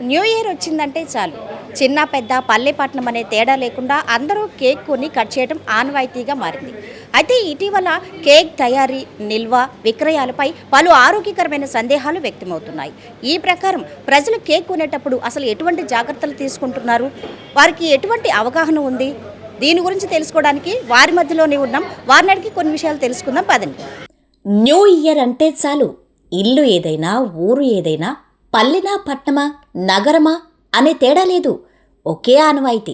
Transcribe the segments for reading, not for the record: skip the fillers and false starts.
New year వచ్చిందంటే చాలు చిన్న పెద్ద పల్లె పట్టణం అనే తేడా లేకుండా అందరూ కేక్ కొని కట్ చేయడం ఆనవాయితీగా మారింది. అయితే ఇటీవల కేక్ తయారీ, నిల్వ, విక్రయాలపై పలు ఆరోగ్యకరమైన సందేహాలు వ్యక్తమవుతున్నాయి. ఈ ప్రకారం ప్రజలు కేక్ కొనేటప్పుడు అసలు ఎటువంటి జాగ్రత్తలు తీసుకుంటున్నారు, వారికి ఎటువంటి అవగాహన ఉంది, దీని గురించి తెలుసుకోవడానికి వారి మధ్యలోనే ఉన్నాం. వారిని అడిగి కొన్ని విషయాలు తెలుసుకుందాం పదండి. న్యూ ఇయర్ అంటే చాలు ఇల్లు ఏదైనా ఊరు ఏదైనా పల్లెనా పట్నమా నగరమా అనే తేడా లేదు, ఒకే ఆనవాయితీ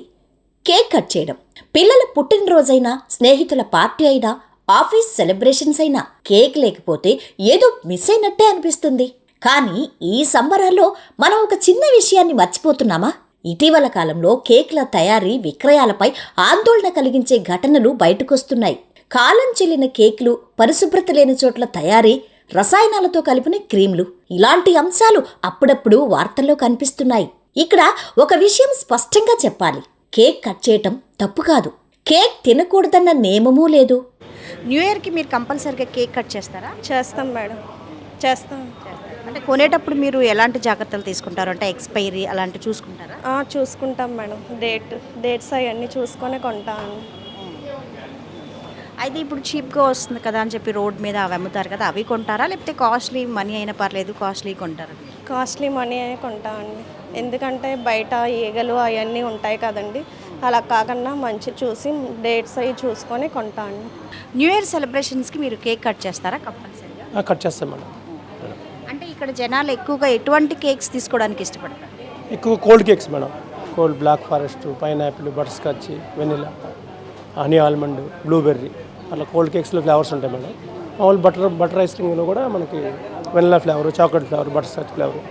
కేక్ కట్ చేయడం. పిల్లల పుట్టినరోజైనా, స్నేహితుల పార్టీ అయినా, ఆఫీస్ సెలబ్రేషన్స్ అయినా కేక్ లేకపోతే ఏదో మిస్ అయినట్టే అనిపిస్తుంది. కానీ ఈ సంబరాల్లో మనం ఒక చిన్న విషయాన్ని మర్చిపోతున్నామా? ఇటీవల కాలంలో కేక్ల తయారీ, విక్రయాలపై ఆందోళన కలిగించే ఘటనలు బయటకొస్తున్నాయి. కాలం చెల్లిన కేకులు, పరిశుభ్రత లేని చోట్ల తయారీ, రసాయనాలతో కలిపిన క్రీంలు, ఇలాంటి అంశాలు అప్పుడప్పుడు వార్తల్లో కనిపిస్తున్నాయి. ఇక్కడ ఒక విషయం స్పష్టంగా చెప్పాలి, కేక్ కట్ చేయటం తప్పు కాదు, కేక్ తినకూడదన్న నియమమూ లేదు. న్యూ ఇయర్కి మీరు కంపల్సరీగా కేక్ కట్ చేస్తారా? చేస్తాం మేడం, చేస్తాం. అంటే కొనేటప్పుడు మీరు ఎలాంటి జాగ్రత్తలు తీసుకుంటారు? అంటే ఎక్స్పైరీ అలాంటివి చూసుకుంటారా? చూసుకుంటాం మేడం, డేట్స్ అవన్నీ చూసుకొని కొంటాను. అయితే ఇప్పుడు చీప్గా వస్తుంది కదా అని చెప్పి రోడ్ మీద అవి అమ్ముతారు కదా, అవి కొంటారా? లేకపోతే కాస్ట్లీ మనీ అయినా పర్లేదు కాస్ట్లీ కొంటారా? కాస్ట్లీ మనీ అనే కొంటామండి, ఎందుకంటే బయట ఈగలు అవన్నీ ఉంటాయి కదండి, అలా కాకుండా మంచి చూసి డేట్స్ అవి చూసుకొని కొంటాను. న్యూ ఇయర్ సెలబ్రేషన్స్కి మీరు కేక్ కట్ చేస్తారా కంపల్సరీగా? కట్ చేస్తాం మేడం. అంటే ఇక్కడ జనాలు ఎక్కువగా ఎటువంటి కేక్స్ తీసుకోవడానికి ఇష్టపడతారు? ఎక్కువ cold cakes madam, cold black forest, pineapple, butterscotch, vanilla, honey almond, blueberry, అలా కోల్డ్ కేక్స్లో ఫ్లేవర్స్ ఉంటాయి మేడం. మామూలు బటర్ ఐస్ క్రీమ్లో కూడా మనకి vanilla flavour, chocolate flavour, butterscotch flavour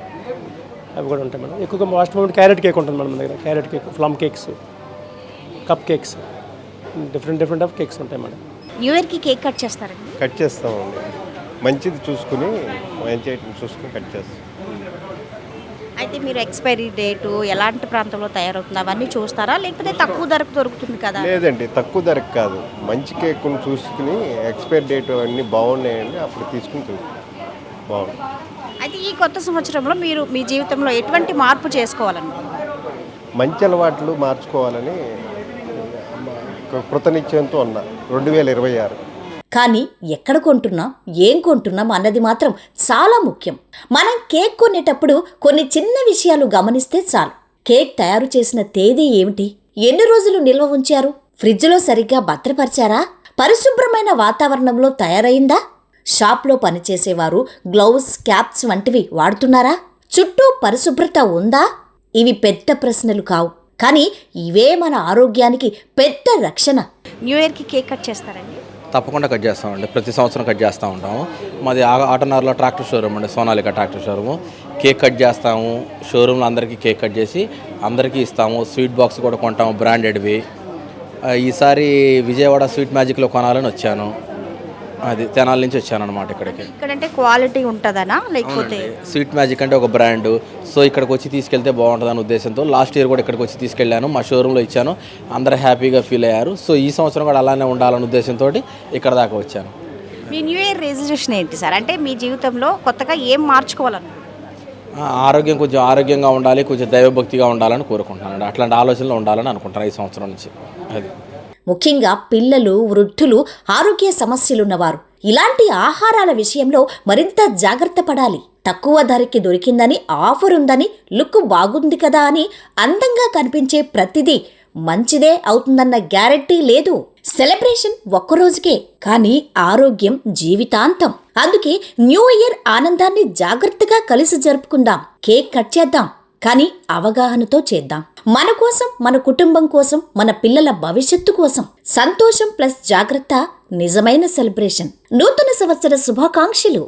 అవి కూడా ఉంటాయి మేడం. ఎక్కువగా లాస్ట్ మూమెంట్ క్యారెట్ కేక్ ఉంటుంది మేడం మన దగ్గర. Carrot cake, plum cakes, cupcakes, different of cakes ఉంటాయి మేడం. న్యూ ఇయర్కి కేక్ కట్ చేస్తారండి? కట్ చేస్తామండి, మంచిది చూసుకుని మంచి ఐటమ్ చూసుకుని కట్ చేస్తాం. అయితే మీరు ఎక్స్పైరీ డేటు ఎలాంటి ప్రాంతంలో తయారవుతుంది అవన్నీ చూస్తారా, లేకపోతే తక్కువ ధరకు దొరుకుతుంది కదా? లేదండి, తక్కువ ధరకు కాదు, మంచి కేక్ను చూసుకుని ఎక్స్పైరీ డేట్ అన్నీ బాగున్నాయండి అప్పుడు తీసుకుని చూస్తాం. బాగుంది. అయితే ఈ కొత్త సంవత్సరంలో మీరు మీ జీవితంలో ఎటువంటి మార్పు చేసుకోవాలని? మంచి అలవాట్లు మార్చుకోవాలని కృతనిశ్చయంతో ఉన్నా 2026. కానీ ఎక్కడ కొంటున్నాం, ఏం కొంటున్నాం అన్నది మాత్రం చాలా ముఖ్యం. మనం కేక్ కొనేటప్పుడు కొన్ని చిన్న విషయాలు గమనిస్తే చాలు. కేక్ తయారు చేసిన తేదీ ఏమిటి, ఎన్ని రోజులు నిల్వ ఉంచారు, ఫ్రిడ్జ్లో సరిగ్గా భద్రపరిచారా, పరిశుభ్రమైన వాతావరణంలో తయారైందా, షాప్లో పనిచేసేవారు గ్లౌస్, క్యాప్స్ వంటివి వాడుతున్నారా, చుట్టూ పరిశుభ్రత ఉందా? ఇవి పెద్ద ప్రశ్నలు కావు, కానీ ఇవే మన ఆరోగ్యానికి పెద్ద రక్షణ. న్యూ ఇయర్కి కేక్ కట్ చేస్తారండి? తప్పకుండా కట్ చేస్తామండి, ప్రతి సంవత్సరం కట్ చేస్తూ ఉంటాము. మాది ఆటోనగర్లో ట్రాక్టర్ షోరూమ్ అండి, Sonalika tractor showroom. Cake cut చేస్తాము, షోరూంలో అందరికీ కేక్ కట్ చేసి అందరికీ ఇస్తాము. స్వీట్ బాక్స్ కూడా కొంటాము, బ్రాండెడ్వి. ఈసారి విజయవాడ స్వీట్ మ్యాజిక్లో కొనాలని వచ్చాను, అది తెనాల నుంచి వచ్చాను అనమాట ఇక్కడికి. ఇక్కడంటే క్వాలిటీ ఉంటుందనా లేకపోతే? స్వీట్ మ్యాజిక్ అంటే ఒక బ్రాండ్, సో ఇక్కడికి వచ్చి తీసుకెళ్తే బాగుంటుందని ఉద్దేశంతో లాస్ట్ ఇయర్ కూడా ఇక్కడికి వచ్చి తీసుకెళ్ళాను, మా షోరూంలో ఇచ్చాను, అందరూ హ్యాపీగా ఫీల్ అయ్యారు. సో ఈ సంవత్సరం కూడా అలానే ఉండాలనే ఉద్దేశంతో ఇక్కడ దాకా వచ్చాను. మీ న్యూ ఇయర్ రెజల్యూషన్ ఏంటి సార్? అంటే మీ జీవితంలో కొత్తగా ఏం మార్చుకోవాలను? కొంచెం ఆరోగ్యంగా ఉండాలి, కొంచెం దైవభక్తిగా ఉండాలని కోరుకుంటున్నాను. అట్లాంటి ఆలోచనలు ఉండాలని అనుకుంటున్నాను ఈ సంవత్సరం నుంచి. అది ముఖ్యంగా పిల్లలు, వృద్ధులు, ఆరోగ్య సమస్యలున్నవారు ఇలాంటి ఆహారాల విషయంలో మరింత జాగ్రత్త పడాలి. తక్కువ ధరకి దొరికిందని, ఆఫర్ ఉందని, లుక్ బాగుంది కదా అని అందంగా కనిపించే ప్రతిదీ మంచిదే అవుతుందన్న గ్యారెంటీ లేదు. సెలబ్రేషన్ ఒక్కరోజుకే, కానీ ఆరోగ్యం జీవితాంతం. అందుకే న్యూ ఇయర్ ఆనందాన్ని జాగ్రత్తగా కలిసి జరుపుకుందాం. కేక్ కట్ చేద్దాం, కానీ అవగాహనతో చేద్దాం. మన కోసం, మన కుటుంబం కోసం, మన పిల్లల భవిష్యత్తు కోసం. సంతోషం ప్లస్ జాగ్రత్త నిజమైన సెలబ్రేషన్. నూతన సంవత్సర శుభాకాంక్షలు.